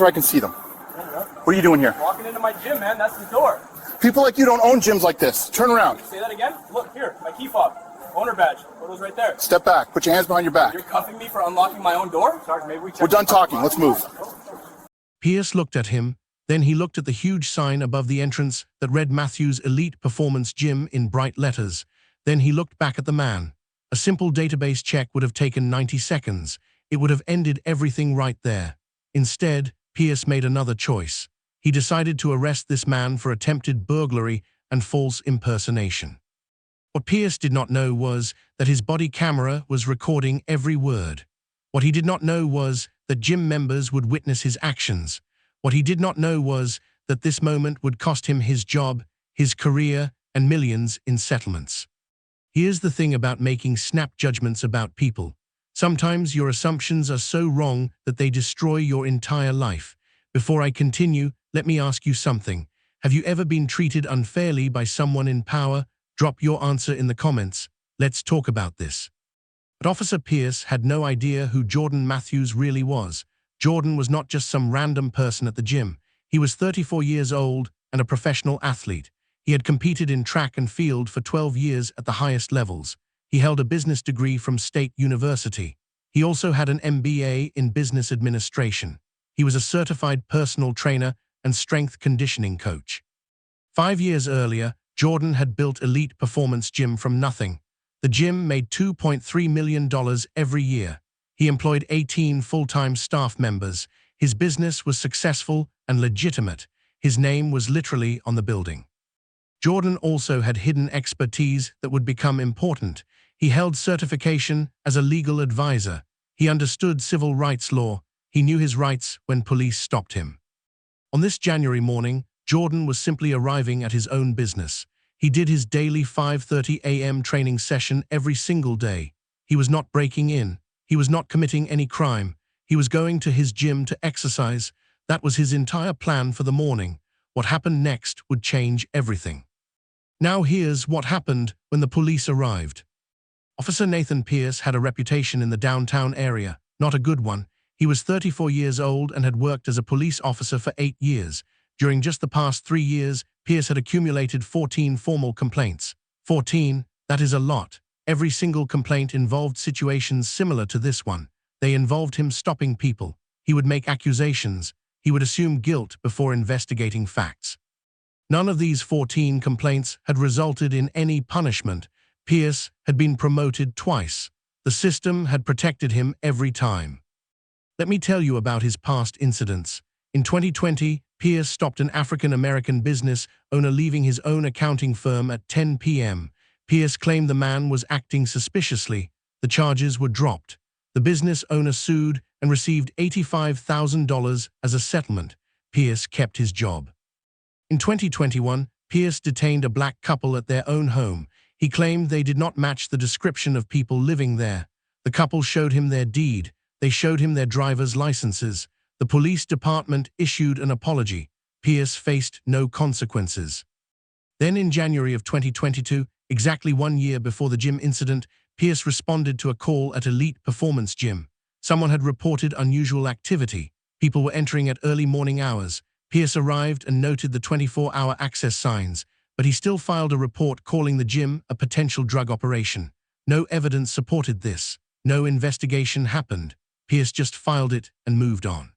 where I can see them. What are you doing here? Walking into my gym, man. That's the door. People like you don't own gyms like this. Turn around. Say that again? Look, here, my key fob. Owner badge. Photo's right there. Step back. Put your hands behind your back. You're cuffing me for unlocking my own door? Sorry, maybe We're done talking. Let's move. Pierce looked at him, then he looked at the huge sign above the entrance that read Matthews Elite Performance Gym in bright letters. Then he looked back at the man. A simple database check would have taken 90 seconds. It would have ended everything right there. Instead, Pierce made another choice. He decided to arrest this man for attempted burglary and false impersonation. What Pierce did not know was that his body camera was recording every word. What he did not know was that gym members would witness his actions. What he did not know was that this moment would cost him his job, his career, and millions in settlements. Here's the thing about making snap judgments about people. Sometimes your assumptions are so wrong that they destroy your entire life. Before I continue, let me ask you something. Have you ever been treated unfairly by someone in power? Drop your answer in the comments. Let's talk about this. But Officer Pierce had no idea who Jordan Matthews really was. Jordan was not just some random person at the gym. He was 34 years old and a professional athlete. He had competed in track and field for 12 years at the highest levels. He held a business degree from State University. He also had an MBA in business administration. He was a certified personal trainer and strength conditioning coach. 5 years earlier, Jordan had built Elite Performance Gym from nothing. The gym made $2.3 million every year. He employed 18 full-time staff members. His business was successful and legitimate. His name was literally on the building. Jordan also had hidden expertise that would become important. He held certification as a legal advisor. He understood civil rights law. He knew his rights when police stopped him. On this January morning, Jordan was simply arriving at his own business. He did his daily 5:30 a.m. training session every single day. He was not breaking in. He was not committing any crime. He was going to his gym to exercise. That was his entire plan for the morning. What happened next would change everything. Now here's what happened when the police arrived. Officer Nathan Pierce had a reputation in the downtown area, not a good one. He was 34 years old and had worked as a police officer for 8 years. During just the past 3 years, Pierce had accumulated 14 formal complaints. 14, that is a lot. Every single complaint involved situations similar to this one. They involved him stopping people. He would make accusations. He would assume guilt before investigating facts. None of these 14 complaints had resulted in any punishment. Pierce had been promoted twice. The system had protected him every time. Let me tell you about his past incidents. In 2020, Pierce stopped an African-American business owner leaving his own accounting firm at 10 p.m. Pierce claimed the man was acting suspiciously. The charges were dropped. The business owner sued and received $85,000 as a settlement. Pierce kept his job. In 2021, Pierce detained a black couple at their own home. He claimed they did not match the description of people living there. The couple showed him their deed. They showed him their driver's licenses. The police department issued an apology. Pierce faced no consequences. Then in January of 2022, exactly 1 year before the gym incident, Pierce responded to a call at Elite Performance Gym. Someone had reported unusual activity. People were entering at early morning hours. Pierce arrived and noted the 24-hour access signs, but he still filed a report calling the gym a potential drug operation. No evidence supported this. No investigation happened. Pierce just filed it and moved on.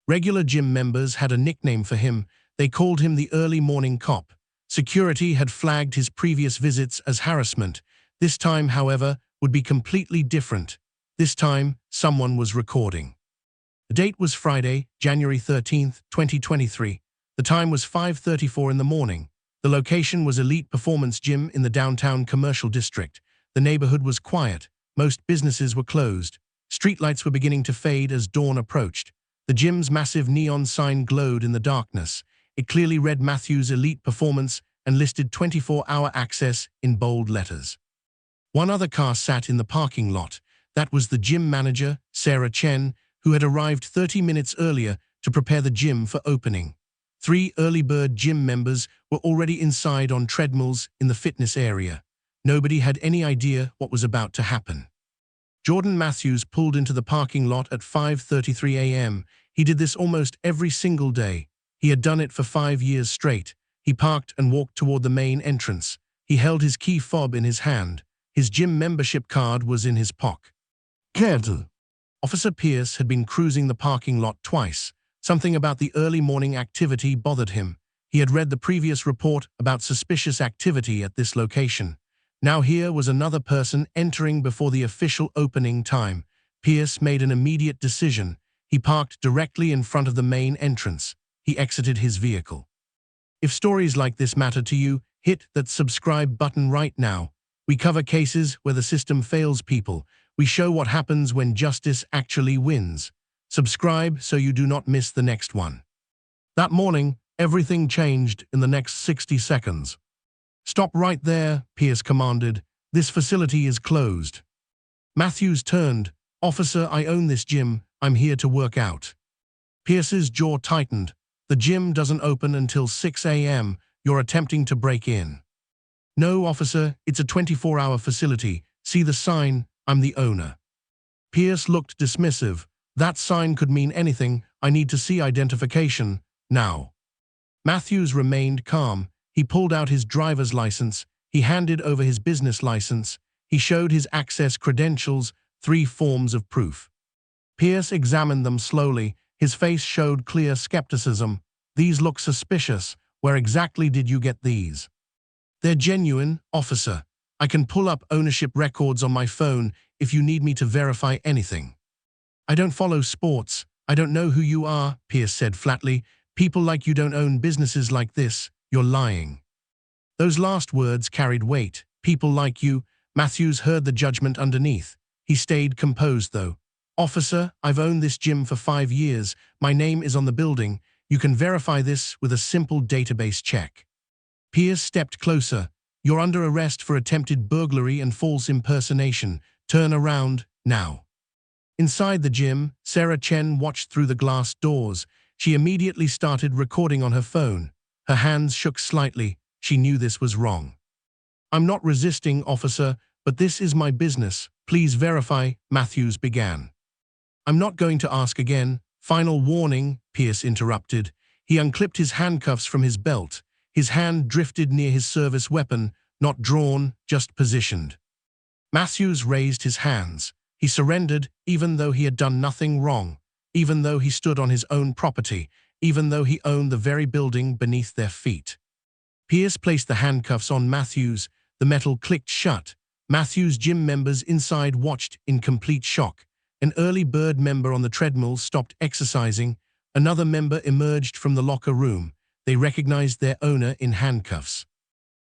Regular gym members had a nickname for him. They called him the early morning cop. Security had flagged his previous visits as harassment. This time, however, would be completely different. This time, someone was recording. The date was Friday, January 13th, 2023. The time was 5:34 in the morning. The location was Elite Performance Gym in the downtown commercial district. The neighborhood was quiet. Most businesses were closed. Streetlights were beginning to fade as dawn approached. The gym's massive neon sign glowed in the darkness. It clearly read Matthews Elite Performance and listed 24-hour access in bold letters. One other car sat in the parking lot. That was the gym manager, Sarah Chen, who had arrived 30 minutes earlier to prepare the gym for opening. 3 early bird gym members were already inside on treadmills in the fitness area. Nobody had any idea what was about to happen. Jordan Matthews pulled into the parking lot at 5:33 a.m. He did this almost every single day. He had done it for 5 years straight. He parked and walked toward the main entrance. He held his key fob in his hand. His gym membership card was in his pocket. Officer Pierce had been cruising the parking lot twice. Something about the early morning activity bothered him. He had read the previous report about suspicious activity at this location. Now here was another person entering before the official opening time. Pierce made an immediate decision. He parked directly in front of the main entrance. He exited his vehicle. If stories like this matter to you, hit that subscribe button right now. We cover cases where the system fails people. We show what happens when justice actually wins. Subscribe so you do not miss the next one. That morning, everything changed in the next 60 seconds. Stop right there, Pierce commanded. This facility is closed. Matthews turned. Officer, I own this gym. I'm here to work out. Pierce's jaw tightened. The gym doesn't open until 6 a.m. You're attempting to break in. No, officer, it's a 24-hour facility. See the sign? I'm the owner. Pierce looked dismissive. That sign could mean anything. I need to see identification, now. Matthews remained calm. He pulled out his driver's license. He handed over his business license. He showed his access credentials, 3 forms of proof. Pierce examined them slowly. His face showed clear skepticism. These look suspicious. Where exactly did you get these? They're genuine, officer. I can pull up ownership records on my phone if you need me to verify anything. I don't follow sports. I don't know who you are, Pierce said flatly. People like you don't own businesses like this. You're lying. Those last words carried weight. People like you. Matthews heard the judgment underneath. He stayed composed, though. Officer, I've owned this gym for 5 years. My name is on the building. You can verify this with a simple database check. Pierce stepped closer. You're under arrest for attempted burglary and false impersonation. Turn around, now. Inside the gym, Sarah Chen watched through the glass doors. She immediately started recording on her phone. Her hands shook slightly. She knew this was wrong. I'm not resisting, officer, but this is my business. Please verify, Matthews began. I'm not going to ask again. Final warning, Pierce interrupted. He unclipped his handcuffs from his belt. His hand drifted near his service weapon, not drawn, just positioned. Matthews raised his hands. He surrendered even though he had done nothing wrong, even though he stood on his own property, even though he owned the very building beneath their feet. Pierce placed the handcuffs on Matthews. The metal clicked shut. Matthews' gym members inside watched in complete shock. An early bird member on the treadmill stopped exercising. Another member emerged from the locker room. They recognized their owner in handcuffs.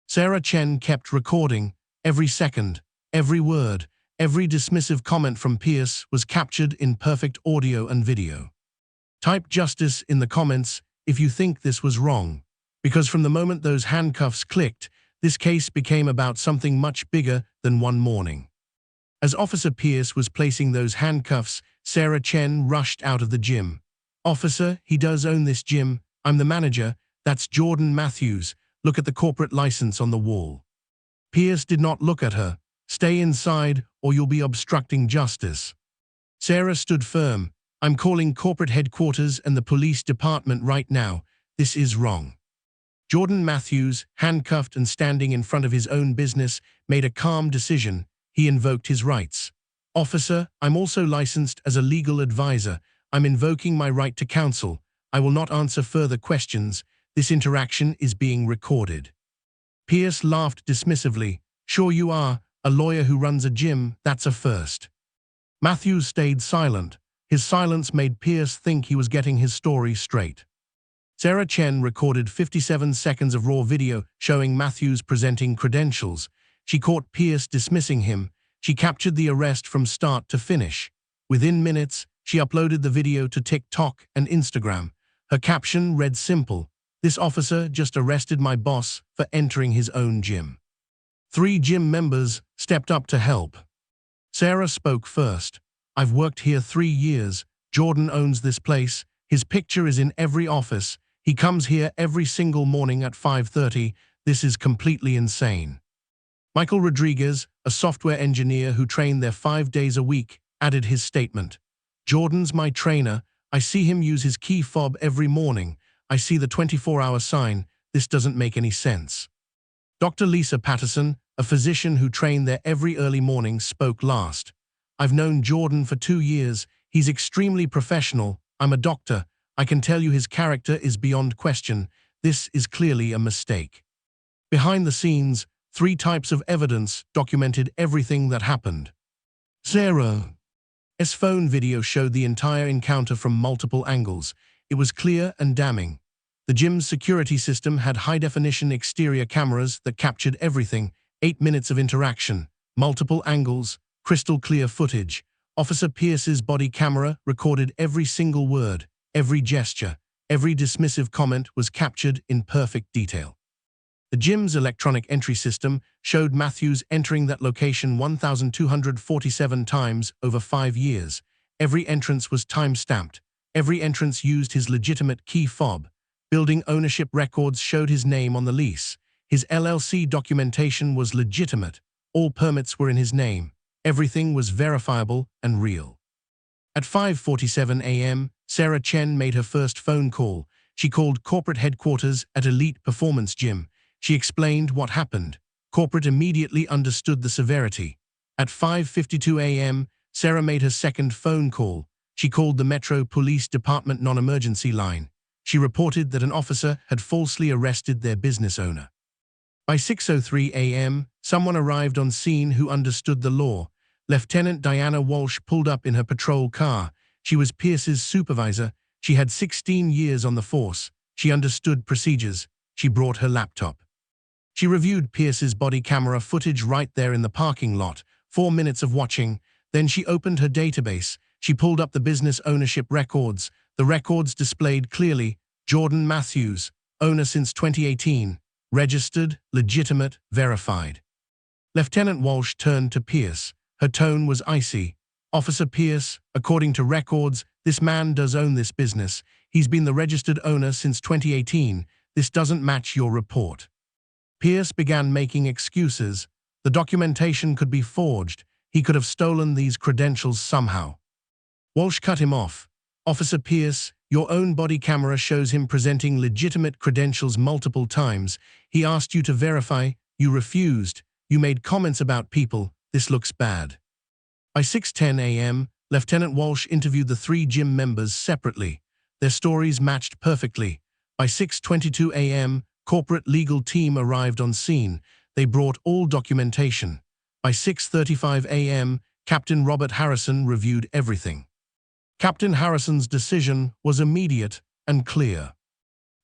Sarah Chen kept recording. Every second, every word, every dismissive comment from Pierce was captured in perfect audio and video. Type justice in the comments if you think this was wrong, because from the moment those handcuffs clicked, this case became about something much bigger than one morning. As Officer Pierce was placing those handcuffs, Sarah Chen rushed out of the gym. Officer, he does own this gym. I'm the manager. That's Jordan Matthews. Look at the corporate license on the wall. Pierce did not look at her. Stay inside or you'll be obstructing justice. Sarah stood firm. I'm calling corporate headquarters and the police department right now. This is wrong. Jordan Matthews, handcuffed and standing in front of his own business, made a calm decision. He invoked his rights. Officer, I'm also licensed as a legal advisor. I'm invoking my right to counsel. I will not answer further questions. This interaction is being recorded. Pierce laughed dismissively. Sure you are. A lawyer who runs a gym, that's a first. Matthews stayed silent. His silence made Pierce think he was getting his story straight. Sarah Chen recorded 57 seconds of raw video showing Matthews presenting credentials. She caught Pierce dismissing him. She captured the arrest from start to finish. Within minutes, she uploaded the video to TikTok and Instagram. Her caption read simple, "This officer just arrested my boss for entering his own gym." 3 gym members stepped up to help. Sarah spoke first. I've worked here 3 years. Jordan owns this place. His picture is in every office. He comes here every single morning at 5:30. This is completely insane. Michael Rodriguez, a software engineer who trained there 5 days a week, added his statement. Jordan's my trainer. I see him use his key fob every morning. I see the 24-hour sign. This doesn't make any sense. Dr. Lisa Patterson, a physician who trained there every early morning, spoke last. I've known Jordan for 2 years. He's extremely professional. I'm a doctor. I can tell you his character is beyond question. This is clearly a mistake. Behind the scenes, 3 types of evidence documented everything that happened. Sarah's phone video showed the entire encounter from multiple angles. It was clear and damning. The gym's security system had high-definition exterior cameras that captured everything. 8 minutes of interaction, multiple angles, crystal-clear footage. Officer Pierce's body camera recorded every single word, every gesture, every dismissive comment was captured in perfect detail. The gym's electronic entry system showed Matthews entering that location 1,247 times over 5 years. Every entrance was time-stamped. Every entrance used his legitimate key fob. Building ownership records showed his name on the lease. His LLC documentation was legitimate. All permits were in his name. Everything was verifiable and real. At 5:47 a.m., Sarah Chen made her first phone call. She called corporate headquarters at Elite Performance Gym. She explained what happened. Corporate immediately understood the severity. At 5:52 a.m., Sarah made her second phone call. She called the Metro Police Department non-emergency line. She reported that an officer had falsely arrested their business owner. By 6:03 a.m., someone arrived on scene who understood the law. Lieutenant Diana Walsh pulled up in her patrol car. She was Pierce's supervisor. She had 16 years on the force. She understood procedures. She brought her laptop. She reviewed Pierce's body camera footage right there in the parking lot. 4 minutes of watching. Then she opened her database. She pulled up the business ownership records. The records displayed clearly Jordan Matthews, owner since 2018, registered, legitimate, verified. Lieutenant Walsh turned to Pierce. Her tone was icy. Officer Pierce, according to records, this man does own this business. He's been the registered owner since 2018. This doesn't match your report. Pierce began making excuses. The documentation could be forged. He could have stolen these credentials somehow. Walsh cut him off. Officer Pierce, your own body camera shows him presenting legitimate credentials multiple times. He asked you to verify. You refused. You made comments about people. This looks bad. By 6:10 a.m., Lieutenant Walsh interviewed the 3 gym members separately. Their stories matched perfectly. By 6:22 a.m., corporate legal team arrived on scene. They brought all documentation. By 6:35 a.m., Captain Robert Harrison reviewed everything. Captain Harrison's decision was immediate and clear.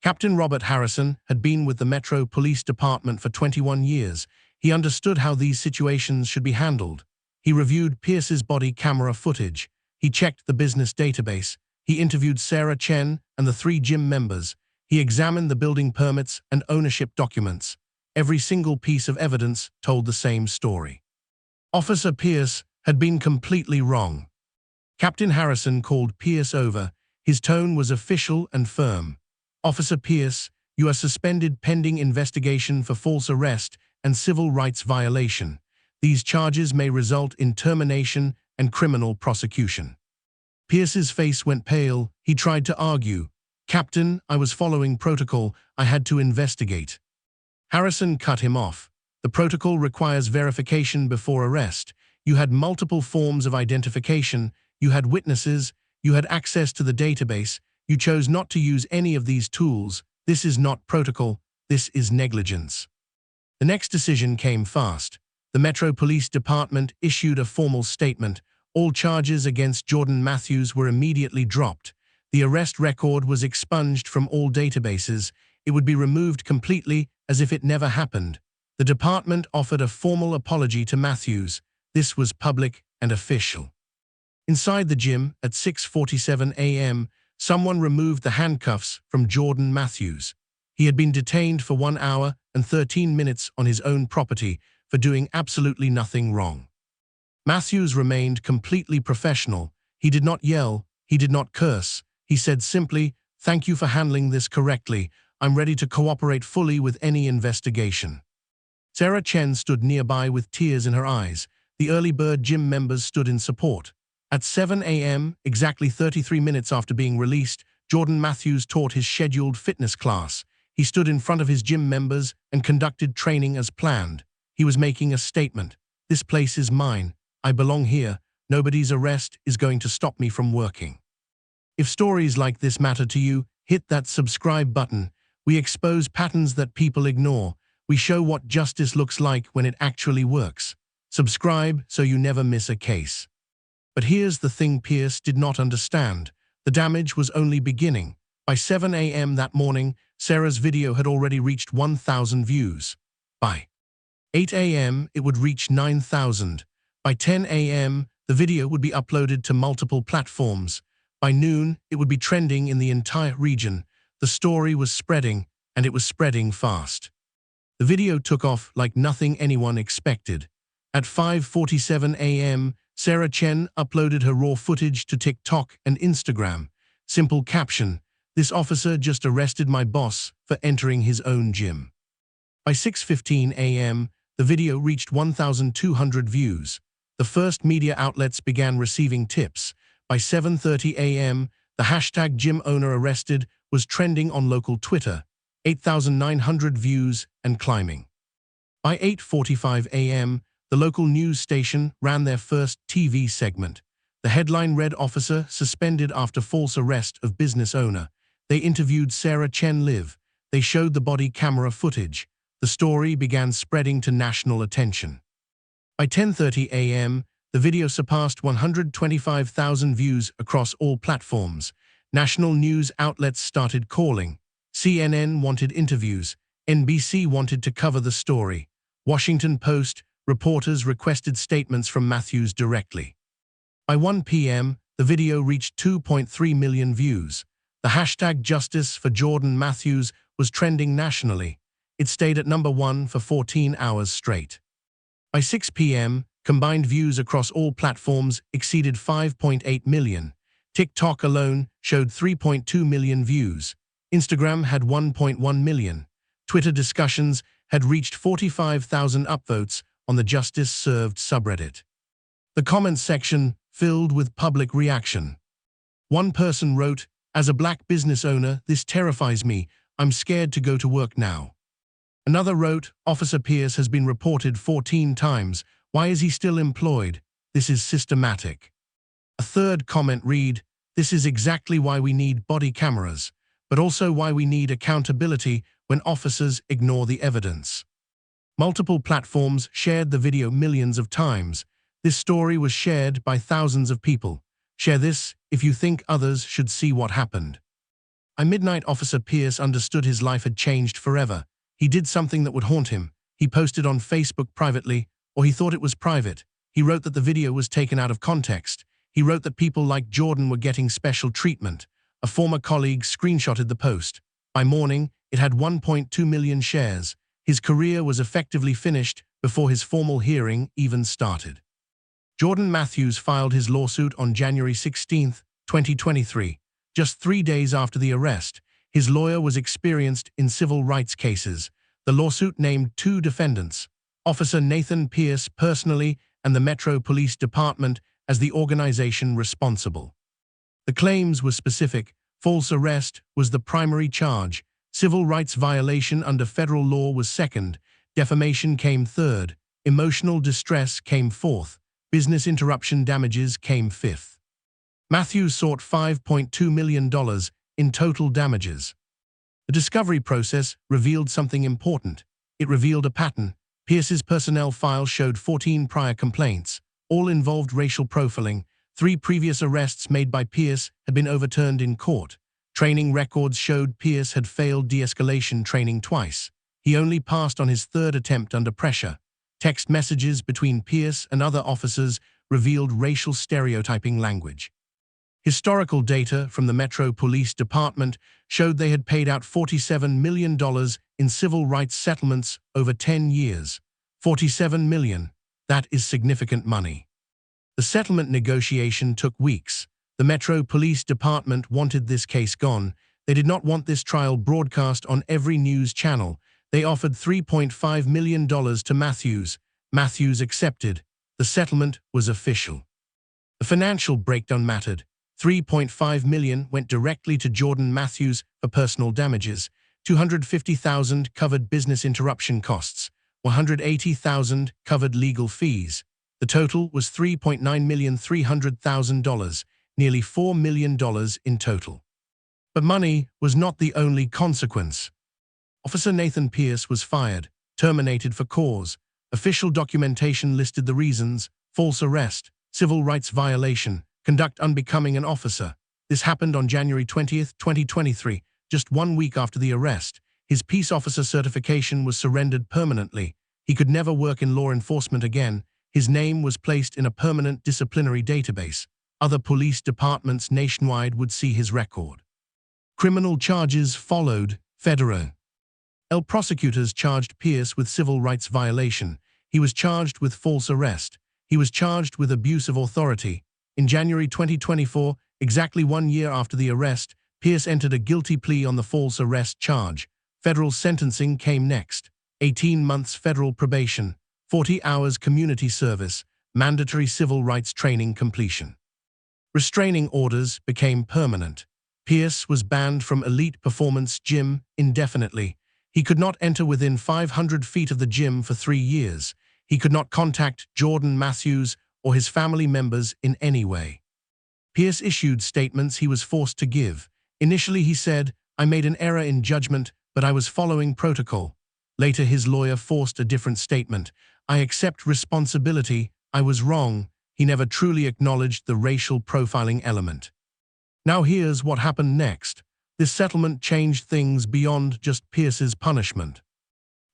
Captain Robert Harrison had been with the Metro Police Department for 21 years. He understood how these situations should be handled. He reviewed Pierce's body camera footage. He checked the business database. He interviewed Sarah Chen and the 3 gym members. He examined the building permits and ownership documents. Every single piece of evidence told the same story. Officer Pierce had been completely wrong. Captain Harrison called Pierce over. His tone was official and firm. Officer Pierce, you are suspended pending investigation for false arrest and civil rights violation. These charges may result in termination and criminal prosecution. Pierce's face went pale. He tried to argue. Captain, I was following protocol. I had to investigate. Harrison cut him off. The protocol requires verification before arrest. You had multiple forms of identification. You had witnesses. You had access to the database. You chose not to use any of these tools. This is not protocol. This is negligence. The next decision came fast. The Metro Police Department issued a formal statement. All charges against Jordan Matthews were immediately dropped. The arrest record was expunged from all databases. It would be removed completely as if it never happened. The department offered a formal apology to Matthews. This was public and official. Inside the gym, at 6:47 a.m., someone removed the handcuffs from Jordan Matthews. He had been detained for 1 hour and 13 minutes on his own property for doing absolutely nothing wrong. Matthews remained completely professional. He did not yell. He did not curse. He said simply, "Thank you for handling this correctly. I'm ready to cooperate fully with any investigation." Sarah Chen stood nearby with tears in her eyes. The early bird gym members stood in support. At 7 a.m., exactly 33 minutes after being released, Jordan Matthews taught his scheduled fitness class. He stood in front of his gym members and conducted training as planned. He was making a statement. "This place is mine. I belong here. Nobody's arrest is going to stop me from working." If stories like this matter to you, hit that subscribe button. We expose patterns that people ignore. We show what justice looks like when it actually works. Subscribe so you never miss a case. But here's the thing Pierce did not understand. The damage was only beginning. By 7 a.m. that morning, Sarah's video had already reached 1,000 views. By 8 a.m., it would reach 9,000. By 10 a.m., the video would be uploaded to multiple platforms. By noon, it would be trending in the entire region. The story was spreading, and it was spreading fast. The video took off like nothing anyone expected. At 5:47 a.m., Sarah Chen uploaded her raw footage to TikTok and Instagram. Simple caption: "This officer just arrested my boss for entering his own gym." By 6:15 a.m., the video reached 1,200 views. The first media outlets began receiving tips. By 7:30 a.m., the hashtag "Gym Owner Arrested" was trending on local Twitter, 8,900 views and climbing. By 8:45 a.m., the local news station ran their first TV segment. The headline read, "Officer suspended after false arrest of business owner." They interviewed Sarah Chen Live. They showed the body camera footage. The story began spreading to national attention. By 10:30 a.m., the video surpassed 125,000 views across all platforms. National news outlets started calling. CNN wanted interviews. NBC wanted to cover the story. Washington Post reporters requested statements from Matthews directly. By 1 p.m., the video reached 2.3 million views. The hashtag "Justice for Jordan Matthews" was trending nationally. It stayed at number 1 for 14 hours straight. By 6 p.m., combined views across all platforms exceeded 5.8 million. TikTok alone showed 3.2 million views. Instagram had 1.1 million. Twitter discussions had reached 45,000 upvotes on the Justice Served subreddit. The comments section filled with public reaction. One person wrote, "As a black business owner, this terrifies me. I'm scared to go to work now." Another wrote, "Officer Pierce has been reported 14 times. Why is he still employed? This is systematic." A third comment read, "This is exactly why we need body cameras, but also why we need accountability when officers ignore the evidence." Multiple platforms shared the video millions of times. This story was shared by thousands of people. Share this if you think others should see what happened. By midnight, Officer Pierce understood his life had changed forever. He did something that would haunt him. He posted on Facebook privately, or he thought it was private. He wrote that the video was taken out of context. He wrote that people like Jordan were getting special treatment. A former colleague screenshotted the post. By morning, it had 1.2 million shares. His career was effectively finished before his formal hearing even started. Jordan Matthews filed his lawsuit on January 16, 2023. Just 3 days after the arrest, his lawyer was experienced in civil rights cases. The lawsuit named 2 defendants, Officer Nathan Pierce personally and the Metro Police Department as the organization responsible. The claims were specific. False arrest was the primary charge. Civil rights violation under federal law was second. Defamation came third. Emotional distress came fourth. Business interruption damages came fifth. Matthews sought $5.2 million in total damages. The discovery process revealed something important. It revealed a pattern. Pierce's personnel file showed 14 prior complaints. All involved racial profiling. 3 previous arrests made by Pierce had been overturned in court. Training records showed Pierce had failed de-escalation training twice. He only passed on his 3rd attempt under pressure. Text messages between Pierce and other officers revealed racial stereotyping language. Historical data from the Metro Police Department showed they had paid out $47 million in civil rights settlements over 10 years. $47 million. That is significant money. The settlement negotiation took weeks. The Metro Police Department wanted this case gone. They did not want this trial broadcast on every news channel. They offered $3.5 million to Matthews. Matthews accepted. The settlement was official. The financial breakdown mattered. $3.5 million went directly to Jordan Matthews for personal damages. $250,000 covered business interruption costs. $180,000 covered legal fees. The total was $3.9,300,000, nearly $4 million in total. But money was not the only consequence. Officer Nathan Pierce was fired, terminated for cause. Official documentation listed the reasons: false arrest, civil rights violation, conduct unbecoming an officer. This happened on January 20, 2023, just 1 week after the arrest. His peace officer certification was surrendered permanently. He could never work in law enforcement again. His name was placed in a permanent disciplinary database. Other police departments nationwide would see his record. Criminal charges followed. Federal prosecutors charged Pierce with civil rights violation. He was charged with false arrest. He was charged with abuse of authority. In January 2024, exactly 1 year after the arrest, Pierce entered a guilty plea on the false arrest charge. Federal sentencing came next. 18 months federal probation, 40 hours community service, mandatory civil rights training completion. Restraining orders became permanent. Pierce was banned from Elite Performance Gym indefinitely. He could not enter within 500 feet of the gym for 3 years. He could not contact Jordan Matthews or his family members in any way. Pierce issued statements he was forced to give. Initially he said, "I made an error in judgment, but I was following protocol." Later his lawyer forced a different statement. "I accept responsibility. I was wrong." He never truly acknowledged the racial profiling element. Now here's what happened next. This settlement changed things beyond just Pierce's punishment.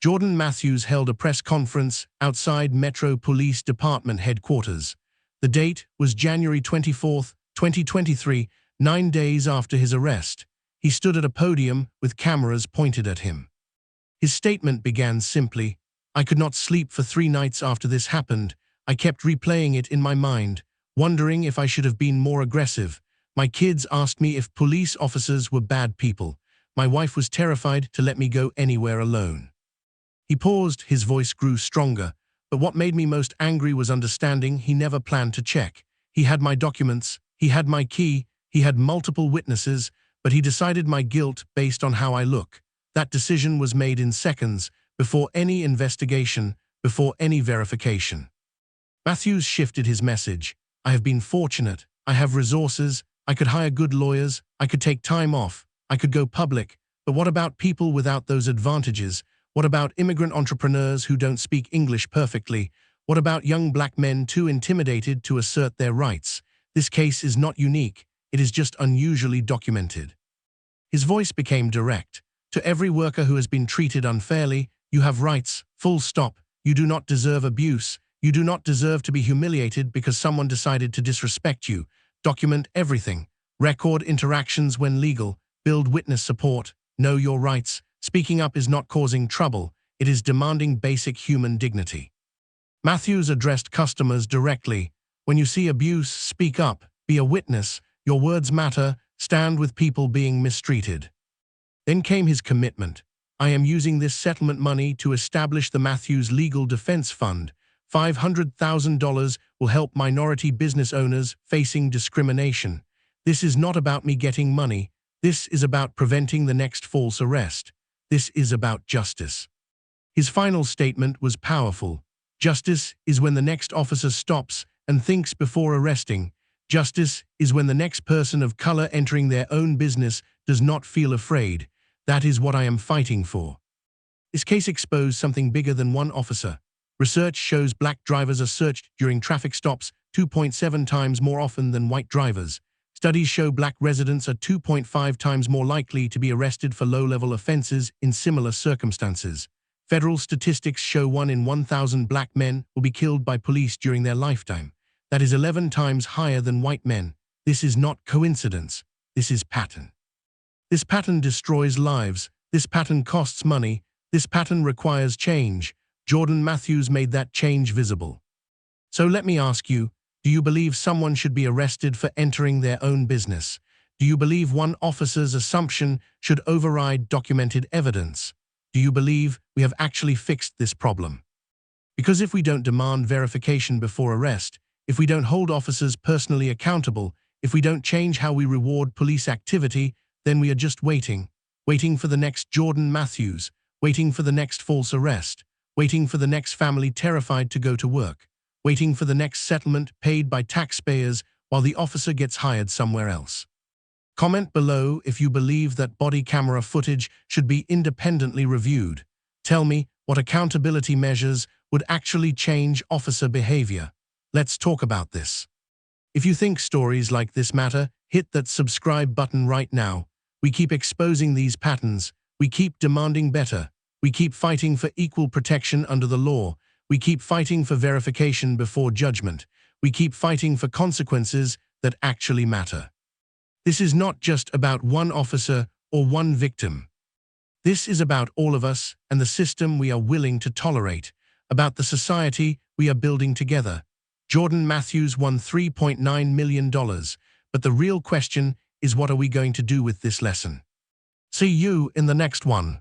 Jordan Matthews held a press conference outside Metro Police Department headquarters. The date was January 24, 2023, 9 days after his arrest. He stood at a podium with cameras pointed at him. His statement began simply, "I could not sleep for 3 nights after this happened. I kept replaying it in my mind, wondering if I should have been more aggressive. My kids asked me if police officers were bad people. My wife was terrified to let me go anywhere alone." He paused, his voice grew stronger, but what made me most angry was understanding he never planned to check. He had my documents, he had my key, he had multiple witnesses, but he decided my guilt based on how I look. That decision was made in seconds, before any investigation, before any verification. Matthews shifted his message. "I have been fortunate. I have resources. I could hire good lawyers. I could take time off. I could go public. But what about people without those advantages? What about immigrant entrepreneurs who don't speak English perfectly? What about young black men too intimidated to assert their rights? This case is not unique. It is just unusually documented." His voice became direct. "To every worker who has been treated unfairly, you have rights, full stop. You do not deserve abuse. You do not deserve to be humiliated because someone decided to disrespect you. Document everything. Record interactions when legal. Build witness support. Know your rights. Speaking up is not causing trouble. It is demanding basic human dignity." Matthews addressed customers directly. "When you see abuse, speak up. Be a witness. Your words matter. Stand with people being mistreated." Then came his commitment. "I am using this settlement money to establish the Matthews Legal Defense Fund. $500,000 will help minority business owners facing discrimination. This is not about me getting money. This is about preventing the next false arrest. This is about justice." His final statement was powerful. Justice is when the next officer stops and thinks before arresting. Justice is when the next person of color entering their own business does not feel afraid. That is what I am fighting for. This case exposed something bigger than one officer. Research shows black drivers are searched during traffic stops 2.7 times more often than white drivers. Studies show black residents are 2.5 times more likely to be arrested for low-level offenses in similar circumstances. Federal statistics show 1 in 1,000 black men will be killed by police during their lifetime. That is 11 times higher than white men. This is not coincidence. This is pattern. This pattern destroys lives. This pattern costs money. This pattern requires change. Jordan Matthews made that change visible. So let me ask you, do you believe someone should be arrested for entering their own business? Do you believe one officer's assumption should override documented evidence? Do you believe we have actually fixed this problem? Because if we don't demand verification before arrest, If we don't hold officers personally accountable, if we don't change how we reward police activity, then we are just waiting for the next Jordan Matthews, waiting for the next false arrest, waiting for the next family terrified to go to work, waiting for the next settlement paid by taxpayers while the officer gets hired somewhere else. Comment below if you believe that body camera footage should be independently reviewed. Tell me what accountability measures would actually change officer behavior. Let's talk about this. If you think stories like this matter, hit that subscribe button right now. We keep exposing these patterns. We keep demanding better. We keep fighting for equal protection under the law. We keep fighting for verification before judgment. We keep fighting for consequences that actually matter. This is not just about one officer or one victim. This is about all of us and the system we are willing to tolerate, about the society we are building together. Jordan Matthews won $3.9 million, but the real question is, what are we going to do with this lesson? See you in the next one.